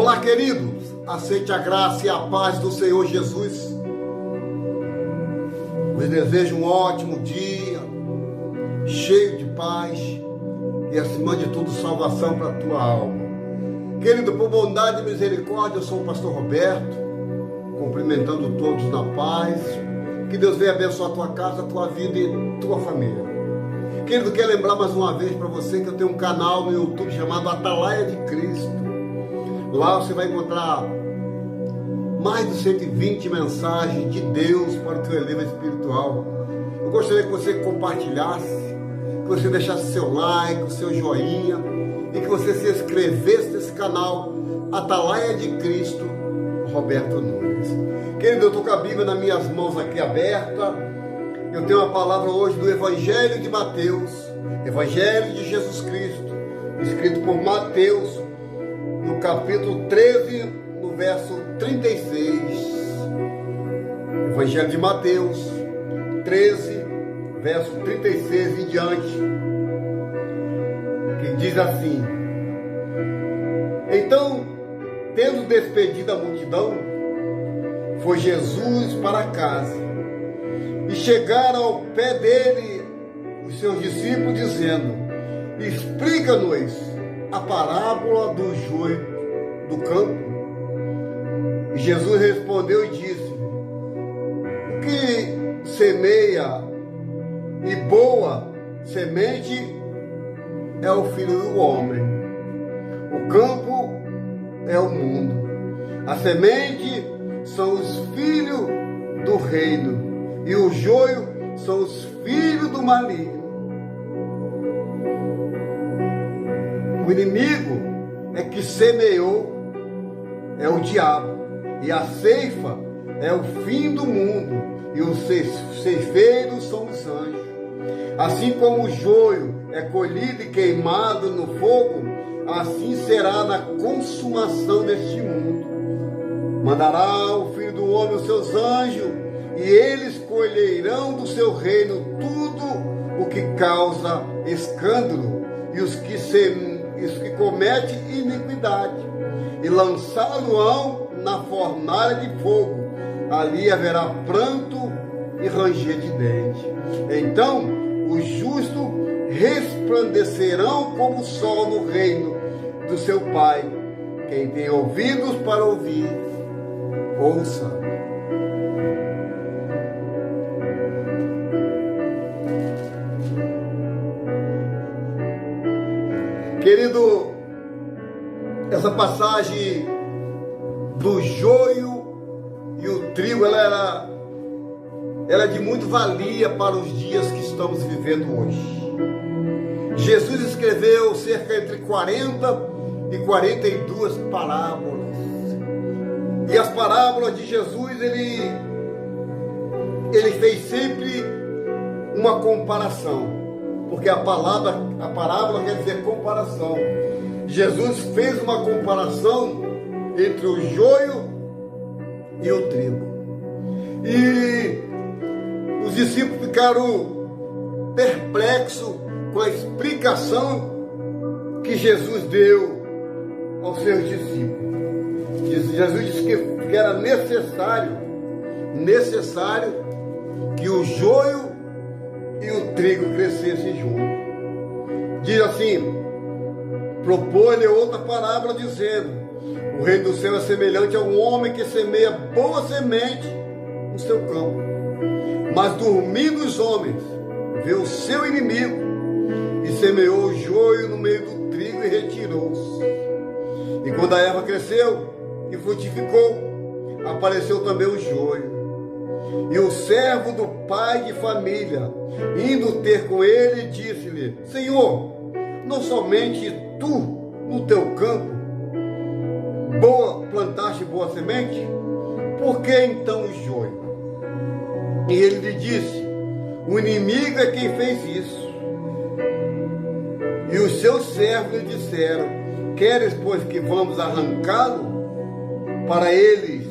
Olá, queridos, aceite a graça e a paz do Senhor Jesus. Vos desejo um ótimo dia, cheio de paz e, acima de tudo, salvação para a tua alma. Querido, por bondade e misericórdia, eu sou o pastor Roberto, cumprimentando todos na paz. Que Deus venha abençoar a tua casa, a tua vida e a tua família. Querido, quero lembrar mais uma vez para você que eu tenho um canal no YouTube chamado Atalaia de Cristo. Lá você vai encontrar mais de 120 mensagens de Deus para o teu eleva espiritual. Eu gostaria que você compartilhasse, que você deixasse seu like, o seu joinha e que você se inscrevesse nesse canal Atalaia de Cristo, Roberto Nunes. Querido, eu estou com a Bíblia nas minhas mãos aqui aberta. Eu tenho uma palavra hoje do Evangelho de Mateus, Evangelho de Jesus Cristo, escrito por Mateus, no capítulo 13, no verso 36. Evangelho de Mateus 13, verso 36 em diante, que diz assim: Então, tendo despedido a multidão, foi Jesus para casa, e chegaram ao pé dele os seus discípulos, dizendo: Explica-nos a parábola do joio do campo. E Jesus respondeu e disse: O que semeia e boa semente é o Filho do Homem. O campo é o mundo. A semente são os filhos do reino, e o joio são os filhos do maligno. O inimigo é que semeou, é o diabo, e a ceifa é o fim do mundo, e os ceifeiros são os anjos. Assim como o joio é colhido e queimado no fogo, assim será na consumação deste mundo. Mandará o Filho do Homem os seus anjos, e eles colherão do seu reino tudo o que causa escândalo, e os que cometem iniquidade, e lançá-lo-ão na fornalha de fogo. Ali haverá pranto e ranger de dentes. Então os justos resplandecerão como o sol no reino do seu Pai. Quem tem ouvidos para ouvir, ouça. Querido, essa passagem do joio e o trigo, ela é de muito valia para os dias que estamos vivendo hoje. Jesus escreveu cerca entre 40 e 42 parábolas. E as parábolas de Jesus, ele fez sempre uma comparação. Porque a parábola quer dizer comparação. Jesus fez uma comparação entre o joio e o trigo. E os discípulos ficaram perplexos com a explicação que Jesus deu aos seus discípulos. Jesus disse que era necessário que o joio e o trigo crescessem juntos. Diz assim, propôs-lhe outra parábola dizendo: O reino do céu é semelhante a um homem que semeia boa semente no seu campo. Mas dormindo os homens, vê o seu inimigo, e semeou o joio no meio do trigo e retirou-se. E quando a erva cresceu e frutificou, apareceu também o joio. E o servo do pai de família, indo ter com ele, disse-lhe: Senhor, não somente tu no teu campo plantaste boa semente? Por que então o joio? E ele lhe disse: O inimigo é quem fez isso. E os seus servos lhe disseram: Queres, pois, que vamos arrancá-lo? Para eles,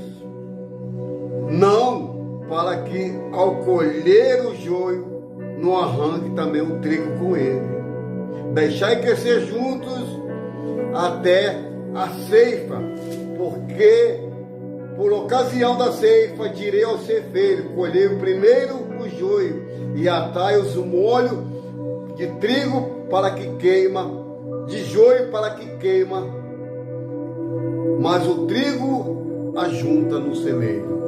não, para que ao colher o joio, não arranque também o trigo com ele. Deixai crescer juntos até a ceifa. porque por ocasião da ceifa direi ao ceifeiro: colhei primeiro o joio e atai-os o molho de trigo para que queima, de joio para que queima, mas o trigo ajunta no celeiro.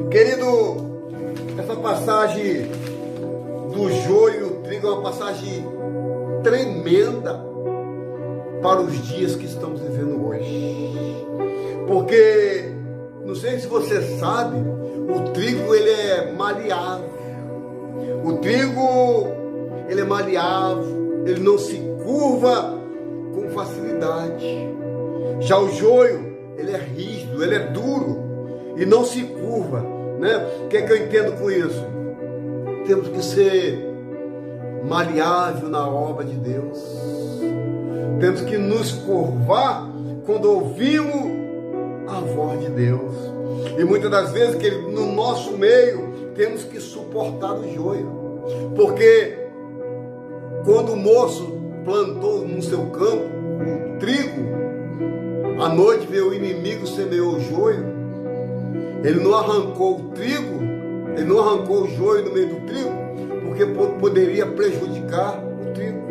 Querido, essa passagem do joio e o trigo é uma passagem tremenda para os dias que estamos vivendo hoje. Porque, não sei se você sabe, o trigo ele é maleável. O trigo ele é maleável, ele não se curva com facilidade. Já o joio, ele é rígido, ele é duro e não se curva, né? O que é que eu entendo com isso? Temos que ser maleável na obra de Deus. Temos que nos curvar quando ouvimos a voz de Deus. E muitas das vezes, que no nosso meio, temos que suportar o joio. Porque quando o moço plantou no seu campo o trigo, à noite veio o inimigo, semeou o joio. Ele não arrancou o trigo, ele não arrancou o joio no meio do trigo, porque poderia prejudicar o trigo.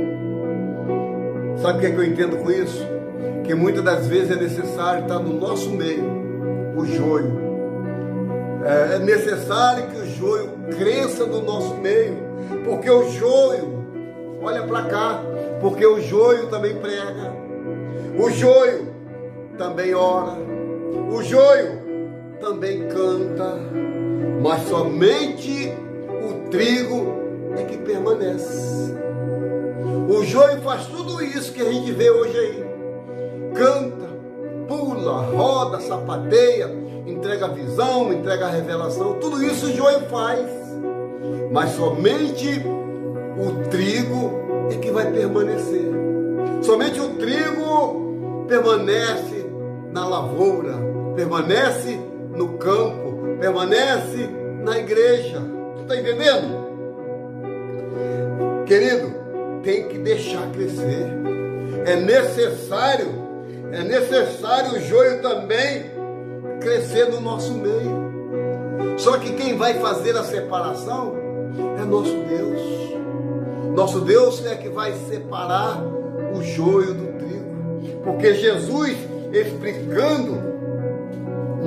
Sabe o que é que eu entendo com isso? Que muitas das vezes é necessário estar no nosso meio o joio. É necessário que o joio cresça no nosso meio, porque o joio, olha para cá, porque o joio também prega, o joio também ora, o joio também canta, mas somente o trigo é que permanece. O joio faz tudo isso que a gente vê hoje aí. Canta, pula, roda, sapateia, entrega a visão, entrega a revelação. Tudo isso o joio faz. Mas somente o trigo é que vai permanecer. Somente o trigo permanece na lavoura, permanece no campo, permanece na igreja. Tu está entendendo? Querido, tem que deixar crescer. É necessário o joio também crescer no nosso meio. Só que quem vai fazer a separação é nosso Deus. Nosso Deus é que vai separar o joio do trigo. Porque Jesus, explicando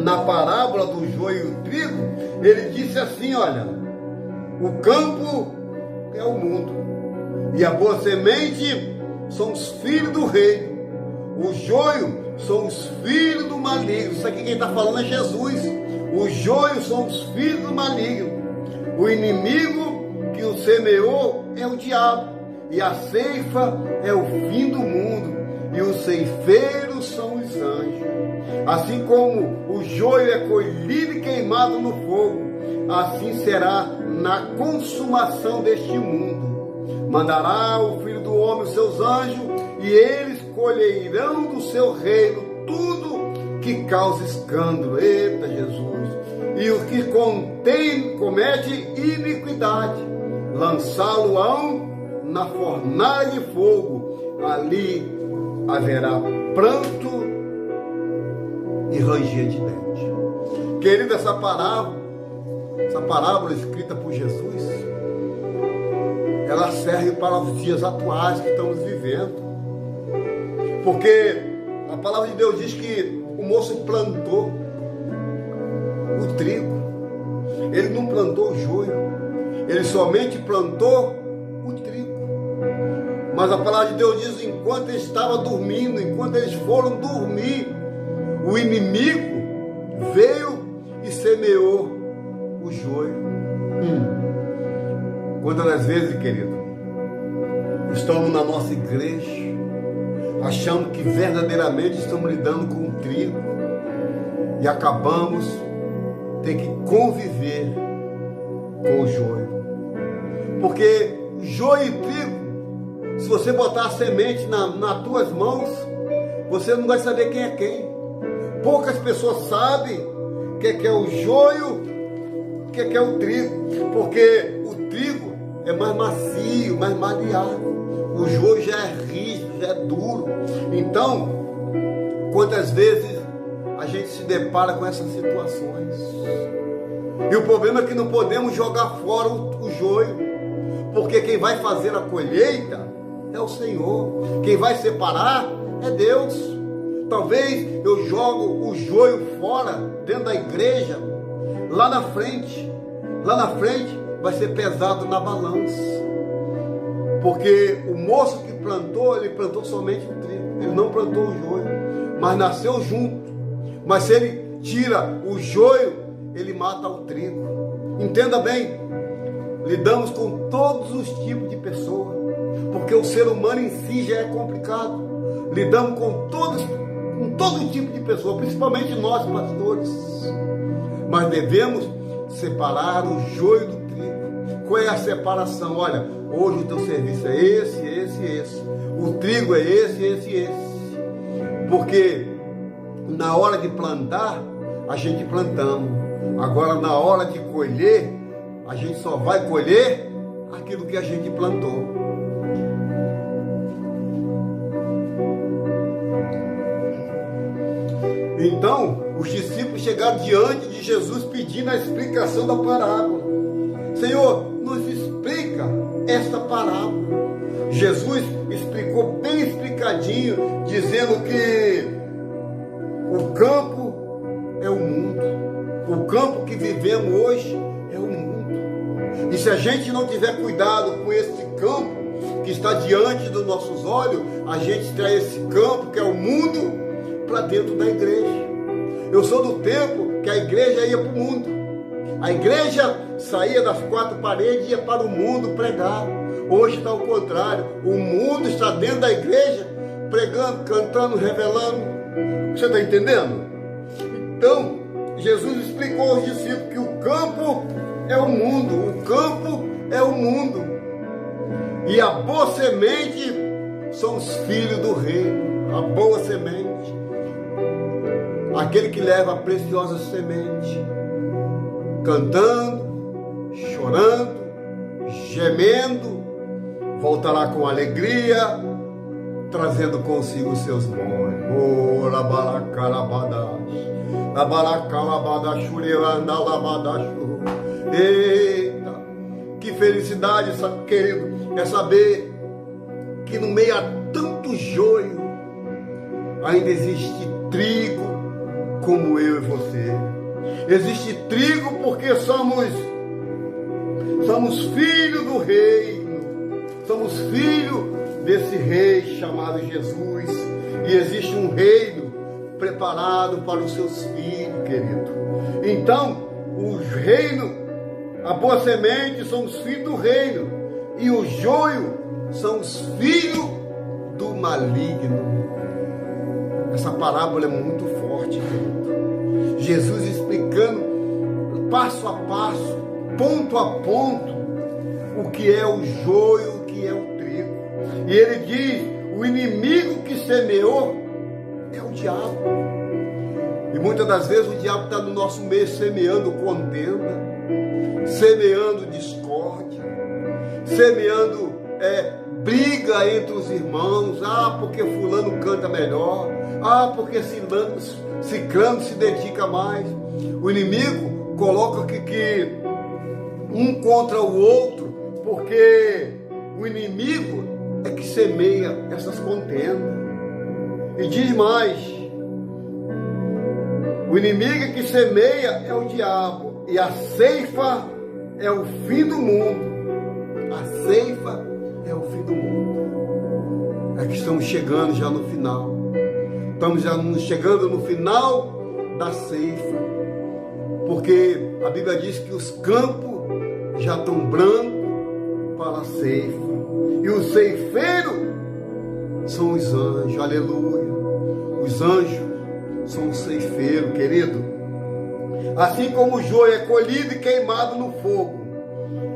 na parábola do joio e o trigo, ele disse assim: olha, o campo é o mundo, e a boa semente são os filhos do reino, o joio são os filhos do maligno. Isso aqui quem está falando é Jesus. O joio são os filhos do maligno. O inimigo que o semeou é o diabo, e a ceifa é o fim do mundo, e os ceifeiros são os anjos. Assim como o joio é colhido e queimado no fogo, assim será na consumação deste mundo. Mandará o Filho do Homem os seus anjos, e eles colherão do seu reino tudo que causa escândalo. Eita Jesus! E o que comete iniquidade, lançá-lo-ão na fornalha de fogo. Ali haverá pranto e ranger de dente. Querido, essa parábola escrita por Jesus, ela serve para os dias atuais que estamos vivendo. Porque a palavra de Deus diz que o moço plantou o trigo. Ele não plantou o joio. Ele somente plantou o trigo. Mas a palavra de Deus diz: enquanto ele estava dormindo, enquanto eles foram dormir, o inimigo veio e semeou o joio. Quantas das vezes, querido, estamos na nossa igreja, achando que verdadeiramente estamos lidando com o trigo, e acabamos ter que conviver com o joio. Porque joio e trigo, se você botar a semente nas tuas mãos, você não vai saber quem é quem. Poucas pessoas sabem o que é o joio, o que é o trigo, porque o trigo é mais macio, mais maleável. O joio já é rígido, já é duro. Então, quantas vezes a gente se depara com essas situações. E o problema é que não podemos jogar fora o joio, porque quem vai fazer a colheita é o Senhor. Quem vai separar é Deus. Talvez eu jogo o joio fora, dentro da igreja, lá na frente vai ser pesado na balança. Porque o moço que plantou, ele plantou somente o trigo, ele não plantou o joio, mas nasceu junto. Mas se ele tira o joio, ele mata o trigo. Entenda bem, lidamos com todos os tipos de pessoas, porque o ser humano em si já é complicado. Lidamos com todo tipo de pessoa, principalmente nós pastores. Mas devemos separar o joio do trigo. Qual é a separação? Olha, hoje o teu serviço é esse. O trigo é esse. Porque na hora de plantar, a gente plantamos. Agora na hora de colher, a gente só vai colher aquilo que a gente plantou. Então, os discípulos chegaram diante de Jesus pedindo a explicação da parábola. Senhor, nos explica esta parábola. Jesus explicou bem explicadinho, dizendo que o campo é o mundo. O campo que vivemos hoje é o mundo. E se a gente não tiver cuidado com esse campo que está diante dos nossos olhos, a gente traz esse campo, que é o mundo, para dentro da igreja. Eu sou do tempo que a igreja ia para o mundo. A igreja saía das quatro paredes e ia para o mundo pregar. Hoje está ao contrário. O mundo está dentro da igreja, pregando, cantando, revelando. Você está entendendo? Então, Jesus explicou aos discípulos que o campo é o mundo. O campo é o mundo. E a boa semente são os filhos do reino. A boa semente. Aquele que leva a preciosa semente, cantando, chorando, gemendo, voltará com alegria, trazendo consigo os seus molhos. Oh, eita, que felicidade, querido, é saber que no meio a tanto joio, ainda existe trigo, como eu e você. Existe trigo porque somos filhos do reino, somos filhos desse rei chamado Jesus, e existe um reino preparado para os seus filhos, querido. Então, o reino, a boa semente são os filhos do reino, e o joio são os filhos do maligno. Essa parábola é muito forte, querido. Jesus explicando passo a passo, ponto a ponto, o que é o joio, o que é o trigo. E ele diz: o inimigo que semeou é o diabo. E muitas das vezes o diabo está no nosso meio semeando contenda, semeando discórdia, semeando briga entre os irmãos. Ah, porque fulano canta melhor. Ah, porque ciclano se dedica mais. O inimigo coloca que um contra o outro, porque o inimigo é que semeia essas contendas. E diz mais: o inimigo que semeia é o diabo, e a ceifa é o fim do mundo. A ceifa é o fim do mundo. É que estamos chegando já no final. Estamos já chegando no final da ceifa. Porque a Bíblia diz que os campos já estão brancos para a ceifa. E os ceifeiros são os anjos. Aleluia. Os anjos são os ceifeiros, querido. Assim como o joio é colhido e queimado no fogo,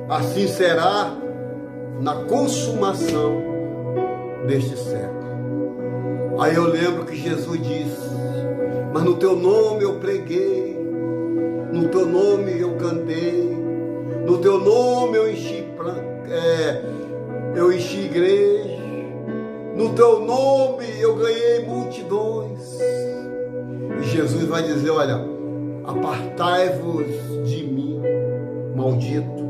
assim será na consumação deste século. Aí eu lembro que Jesus disse: mas no teu nome eu preguei, no teu nome eu cantei, no teu nome eu enchi igreja, no teu nome eu ganhei multidões. Jesus vai dizer, olha, apartai-vos de mim, maldito,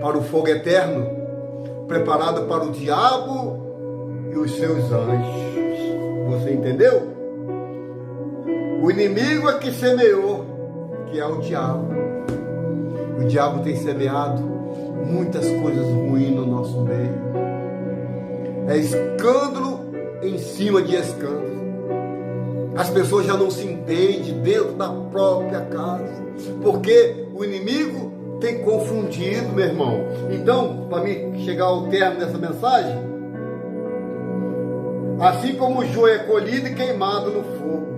para o fogo eterno, preparado para o diabo e os seus anjos. Você entendeu? O inimigo é que semeou, que é o diabo. O diabo tem semeado muitas coisas ruins no nosso meio. É escândalo em cima de escândalo. As pessoas já não se entendem dentro da própria casa, porque o inimigo tem confundido, meu irmão. Então, para mim chegar ao termo dessa mensagem, assim como o joio é colhido e queimado no fogo,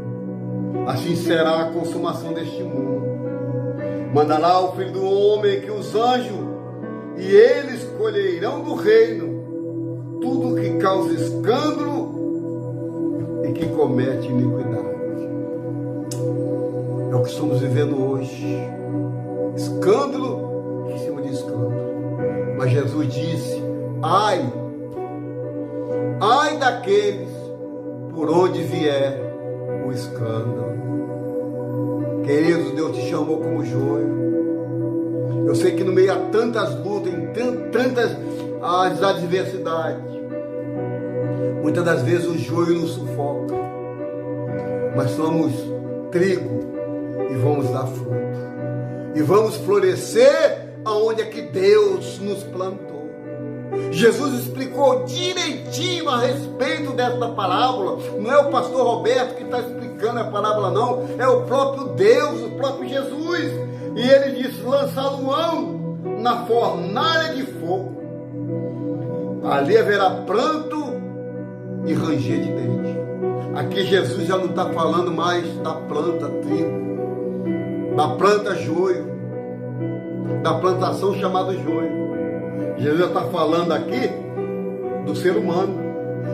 assim será a consumação deste mundo. Mandará o Filho do Homem que os anjos e eles colherão do reino tudo que causa escândalo e que comete iniquidade. É o que estamos vivendo hoje. Escândalo em cima de escândalo. Mas Jesus disse, ai daqueles por onde vier o escândalo. Queridos, Deus te chamou como joio. Eu sei que no meio a tantas lutas, em tantas as adversidades, muitas das vezes o joio nos sufoca. Mas somos trigo e vamos dar fruto. E vamos florescer aonde é que Deus nos plantou. Jesus explicou direitinho a respeito desta parábola. Não é o pastor Roberto que está explicando a parábola, não. É o próprio Deus, o próprio Jesus. E ele diz, lançá-lo-ão na fornalha de fogo. Ali haverá pranto e ranger de dente. Aqui Jesus já não está falando mais da planta trigo, da planta joio, da plantação chamada joio. Jesus já está falando aqui do ser humano.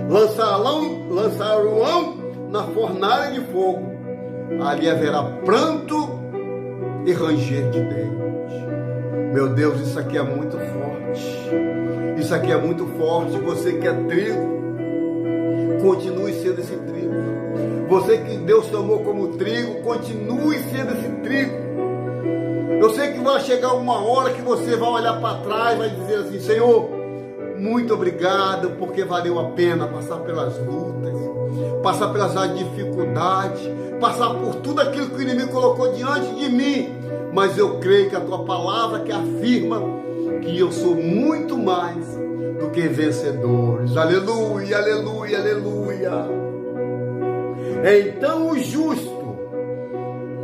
Lançar-o-ão na fornalha de fogo. Ali haverá pranto e ranger de dente. Meu Deus, isso aqui é muito forte. Isso aqui é muito forte. Você que é trigo, continue sendo esse trigo. Você que Deus tomou como trigo, continue sendo esse trigo. Eu sei que vai chegar uma hora que você vai olhar para trás e vai dizer assim, Senhor, muito obrigado, porque valeu a pena passar pelas lutas, passar pelas dificuldades, passar por tudo aquilo que o inimigo colocou diante de mim. Mas eu creio que a tua palavra que afirma que eu sou muito mais do que vencedores. Aleluia, aleluia, aleluia. Então os justos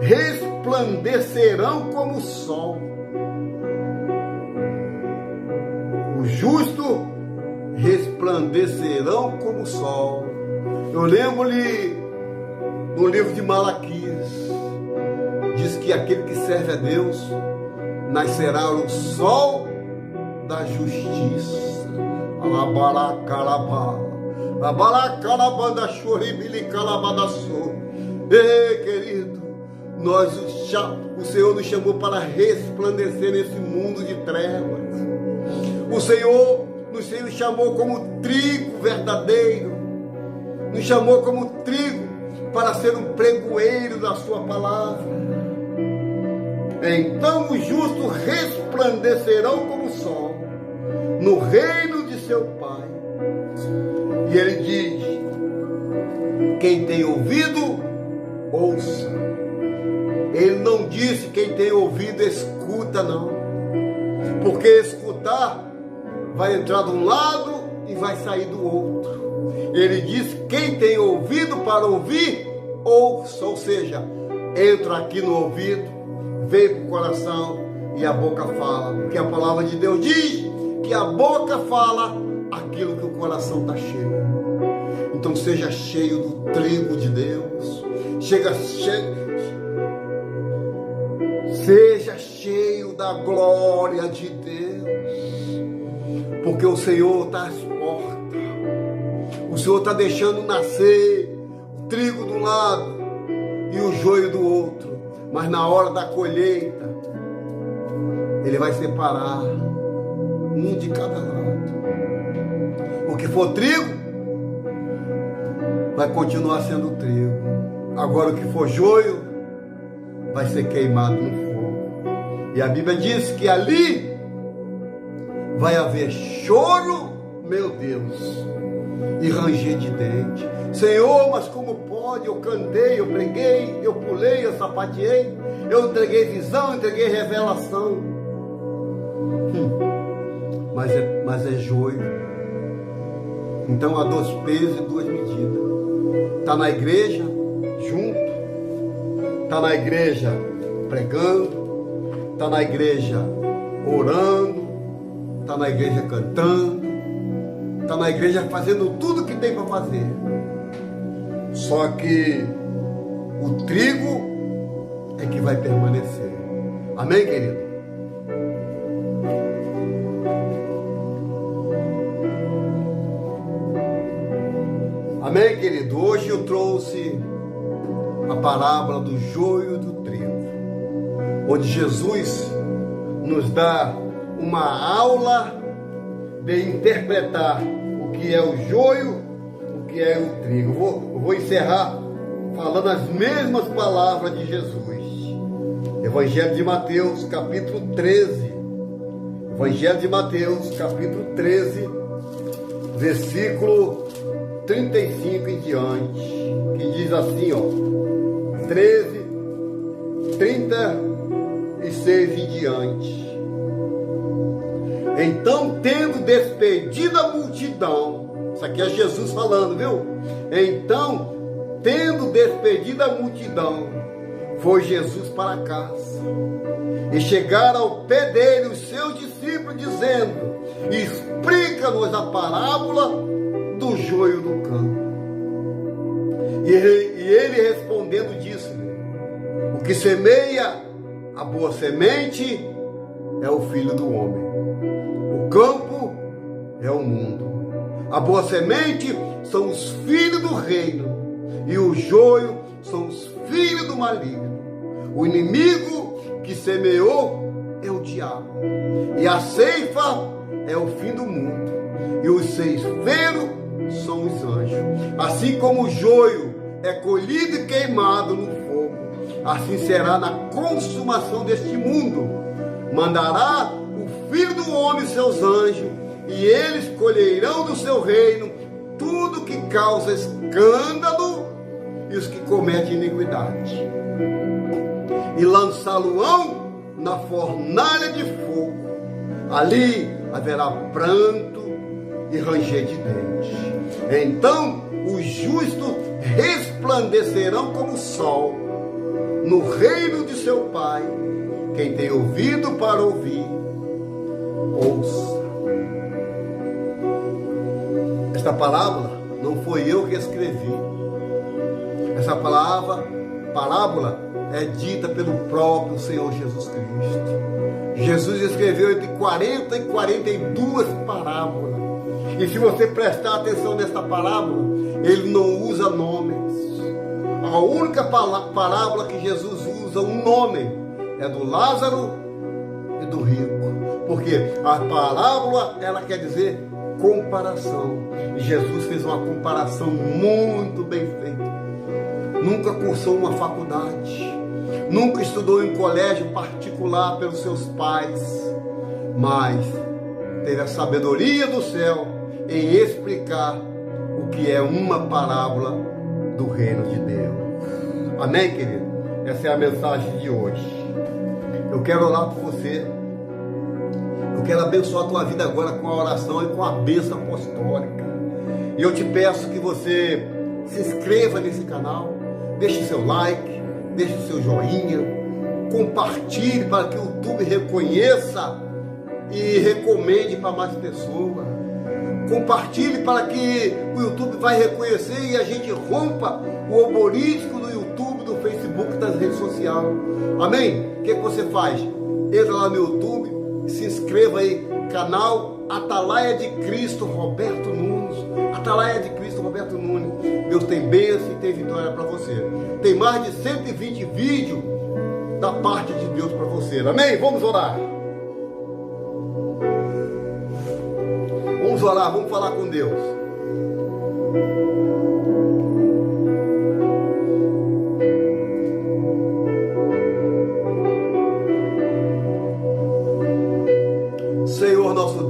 resplandecerão como o sol. Os justos resplandecerão como o sol. Eu lembro-lhe no livro de Malaquias, diz que aquele que serve a Deus nascerá o sol da justiça. Alabaracarabá, abaracarabanda choribilicalabadaçô. Ei, querido, o Senhor nos chamou para resplandecer nesse mundo de trevas. O Senhor nos chamou como trigo verdadeiro, nos chamou como trigo para ser um pregoeiro da sua palavra. Então os justos resplandecerão como o sol no reino de seu Pai. E ele diz, quem tem ouvido, ouça. Ele não disse quem tem ouvido, escuta, não. Porque escutar vai entrar de um lado e vai sair do outro. Ele diz, quem tem ouvido para ouvir, ouça. Ou seja, entra aqui no ouvido, vem para o coração e a boca fala. Porque a palavra de Deus diz que a boca fala aquilo que o coração está cheio. Então seja cheio do trigo de Deus. Seja cheio da glória de Deus. Porque o Senhor está às portas. O Senhor está deixando nascer o trigo de um lado e o joio do outro. Mas na hora da colheita, Ele vai separar um de cada lado. O que for trigo, vai continuar sendo trigo. Agora o que for joio vai ser queimado no fogo. E a Bíblia diz que ali vai haver choro, meu Deus, e ranger de dente. Senhor, mas como pode? Eu cantei, eu preguei, eu pulei, eu sapateei, eu entreguei visão, entreguei revelação. Mas é joio. Então há 2 pesos e 2 medidas. Está na igreja junto, está na igreja pregando, está na igreja orando, está na igreja cantando, está na igreja fazendo tudo que tem para fazer. Só que o trigo é que vai permanecer. Amém, querido? Amém, querido? Hoje eu trouxe a parábola do joio e do trigo, onde Jesus nos dá uma aula de interpretar o que é o joio, o que é o trigo. Eu vou encerrar falando as mesmas palavras de Jesus. Evangelho de Mateus, capítulo 13. Evangelho de Mateus, capítulo 13, versículo 35 em diante, que diz assim, ó, 13, 36 em diante. Então, tendo despedido a multidão, isso aqui é Jesus falando, viu? Então, tendo despedido a multidão, foi Jesus para casa. E chegaram ao pé dele os seus discípulos, dizendo: explica-nos a parábola do joio do campo. E ele respondendo disse-lhe: o que semeia a boa semente é o Filho do Homem. O campo é o mundo. A boa semente são os filhos do reino, e o joio são os filhos do maligno. O inimigo que semeou é o diabo, e a ceifa é o fim do mundo, e os ceifeiros são os anjos. Assim como o joio é colhido e queimado no fogo, assim será na consumação deste mundo. Mandará o Filho do Homem seus anjos, e eles colherão do seu reino tudo que causa escândalo e os que cometem iniquidade, e lançá-lo-ão na fornalha de fogo. Ali haverá pranto e ranger de dentes. Então os justos resplandecerão como o sol no reino de seu Pai. Quem tem ouvido para ouvir, ouça. Esta parábola não foi eu que escrevi. Essa parábola é dita pelo próprio Senhor Jesus Cristo. Jesus escreveu entre 40 e 42 parábolas. E se você prestar atenção nesta parábola, ele não usa nomes. A única parábola que Jesus usa um nome é do Lázaro e do rico. Porque a parábola, ela quer dizer comparação. E Jesus fez uma comparação muito bem feita. Nunca cursou uma faculdade, nunca estudou em colégio particular pelos seus pais, mas teve a sabedoria do céu em explicar o que é uma parábola do reino de Deus. Amém, querido? Essa é a mensagem de hoje. Eu quero orar por você. Eu quero abençoar a tua vida agora com a oração e com a bênção apostólica. E eu te peço que você se inscreva nesse canal, deixe seu like, deixe seu joinha, compartilhe para que o YouTube reconheça e recomende para mais pessoas. Compartilhe para que o YouTube vai reconhecer e a gente rompa o algoritmo do YouTube, do Facebook, das redes sociais. Amém? O que você faz? Entra lá no YouTube, se inscreva aí, canal Atalaia de Cristo Roberto Nunes. Atalaia de Cristo Roberto Nunes. Deus tem bênção e tem vitória para você. Tem mais de 120 vídeos da parte de Deus para você. Amém? Vamos orar. Vamos orar, vamos falar com Deus.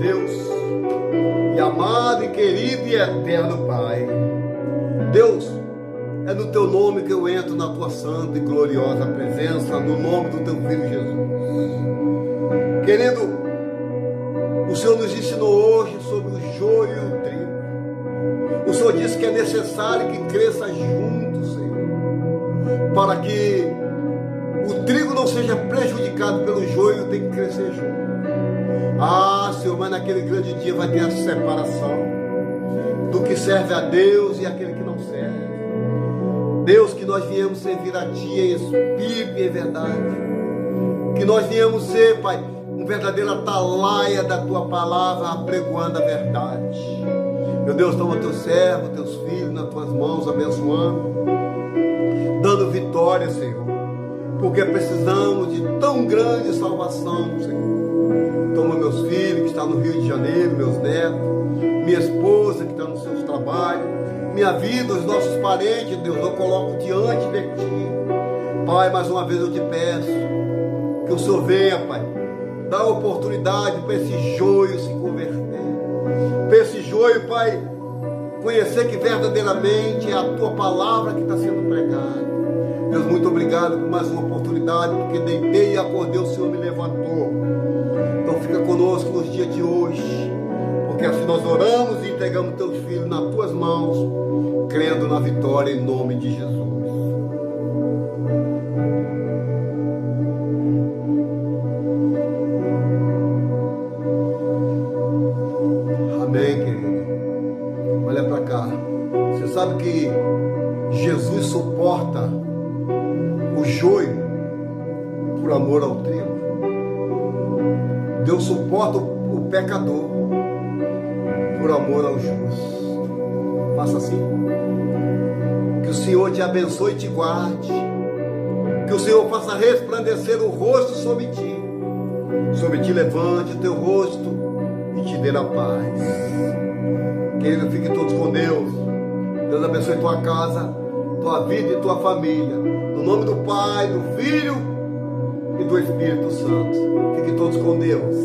Deus, e amado, e querido, e eterno Pai. Deus, é no Teu nome que eu entro na Tua santa e gloriosa presença, no nome do Teu Filho Jesus. Querido, o Senhor nos ensinou hoje sobre o joio e o trigo. O Senhor disse que é necessário que cresça junto, Senhor, para que o trigo não seja prejudicado pelo joio, tem que crescer junto. Ah, Senhor, mas naquele grande dia vai ter a separação do que serve a Deus e aquele que não serve. Deus, que nós viemos servir a Ti em espírito e em verdade. Que nós viemos ser, Pai, um verdadeiro atalaia da Tua palavra, apregoando a verdade. Meu Deus, toma Teu servo, Teus filhos nas Tuas mãos, abençoando, dando vitória, Senhor, porque precisamos de tão grande salvação, Senhor. Toma meus filhos que estão no Rio de Janeiro, meus netos, minha esposa que está nos seus trabalhos, minha vida, os nossos parentes, Deus, eu coloco diante de Ti. Pai, mais uma vez eu te peço que o Senhor venha, Pai, dá oportunidade para esse joio se converter, para esse joio, Pai, conhecer que verdadeiramente é a Tua palavra que está sendo pregada. Deus, muito obrigado por mais uma oportunidade, porque deitei e acordei, o Senhor me levantou. Então fica conosco nos dias de hoje, porque assim nós oramos e entregamos Teus filhos nas Tuas mãos, crendo na vitória em nome de Jesus. Amém, querido. Olha para cá. Você sabe que Jesus suporta o joio por amor ao trigo. Deus suporta o pecador por amor ao justo. Faça assim. Que o Senhor te abençoe e te guarde. Que o Senhor faça resplandecer o rosto sobre ti. Sobre ti levante o teu rosto e te dê a paz. Querido, fique todos com Deus. Deus abençoe tua casa, tua vida e tua família. No nome do Pai, do Filho e do Espírito Santo. Fiquem todos com Deus.